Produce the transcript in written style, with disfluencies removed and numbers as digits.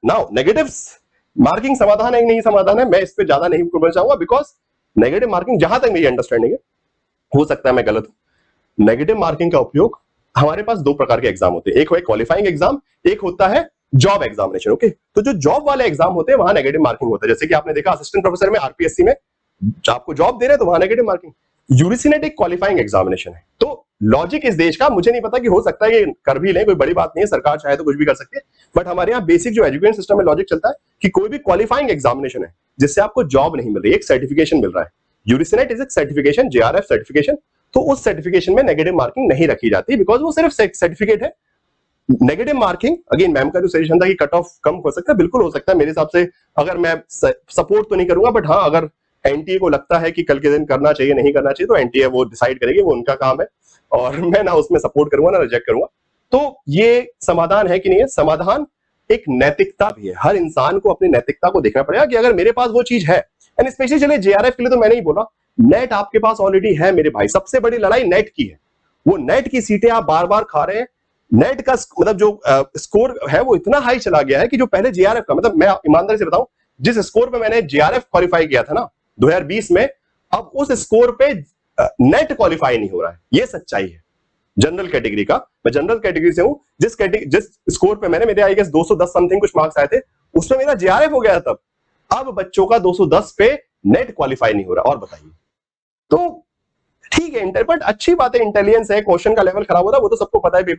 Now negatives marking समाधान है नहीं समाधान है, मैं इस पे ज्यादा नहीं बोलना चाहूंगा, बिकॉज नेगेटिव मार्किंग जहां तक मेरी अंडरस्टैंडिंग है, हो सकता है मैं गलत हूं, नेगेटिव मार्किंग का उपयोग हमारे पास दो प्रकार के एग्जाम होते हैं, एक है क्वालिफाइंग एग्जाम, एक होता है जॉब एग्जामिनेशन। ओके, तो जो जॉब वाले एग्जाम होते हैं वहां नेगेटिव मार्किंग होता है, जैसे कि आपने देखा असिस्टेंट प्रोफेसर में आरपीएससी में आपको जॉब दे रहे हैं तो वहां नेगेटिव मार्किंग। यूजीसी नेट एक क्वालिफाइंग एग्जामिनेशन है। तो लॉजिक इस देश का मुझे नहीं पता कि हो सकता है ये कर भी लें, कोई बड़ी बात नहीं है, सरकार चाहे तो कुछ भी कर सकती है, बट हमारे यहाँ बेसिक जो एजुकेशन सिस्टम में लॉजिक चलता है कि कोई भी क्वालिफाइंग एग्जामिनेशन है जिससे आपको जॉब नहीं मिल रही, एक सर्टिफिकेशन मिल रहा है, यूजीसी नेट इज एक सर्टिफिकेशन, जेआरएफ सर्टिफिकेशन, तो उस सर्टिफिकेशन में नेगेटिव मार्किंग नहीं रखी जाती, बिकॉज वो सिर्फ सर्टिफिकेट है। नेगेटिव मार्किंग अगेन मैम का जो सजेशन था कि कट ऑफ कम हो सकता है, बिल्कुल हो सकता है मेरे हिसाब से, अगर मैं सपोर्ट तो नहीं करूंगा, बट हाँ अगर एनटीए को लगता है कि कल के दिन करना चाहिए नहीं करना चाहिए तो एनटीए वो डिसाइड करेगी, वो उनका काम है, और मैं ना उसमें सपोर्ट करूंगा ना रिजेक्ट करूंगा। तो ये समाधान है कि नहीं है? समाधान एक नैतिकता भी है, हर इंसान को अपनी नैतिकता को देखना पड़ेगा कि अगर मेरे पास वो चीज है, एंड स्पेशली चलिए जेआरएफ के लिए तो मैंने ही बोला, नेट आपके पास ऑलरेडी है मेरे भाई, सबसे बड़ी लड़ाई नेट की है, वो नेट की सीटें आप बार बार खा रहे हैं, नेट का मतलब जो स्कोर है वो इतना हाई चला गया है कि जो पहले जेआरएफ का, मतलब मैं ईमानदारी से बताऊं, जिस स्कोर पे मैंने जेआरएफ क्वालिफाई किया था ना 2020 में, अब उस स्कोर पे नेट क्वालिफाई नहीं हो रहा है, ये सच्चाई है जनरल कैटेगरी का। मैं जनरल कैटेगरी से हूं, जिस स्कोर पे मैंने, मेरे आई गेस 210 समथिंग कुछ मार्क्स आए थे, उसमें मेरा जेआरएफ हो गया था तब। अब बच्चों का 210 पे नेट क्वालिफाई नहीं हो रहा, और बताइए। तो ठीक है, बट अच्छी बात है, इंटेलिजेंस है, क्वेश्चन का लेवल खराब होता है वो तो सबको पता है, पेपर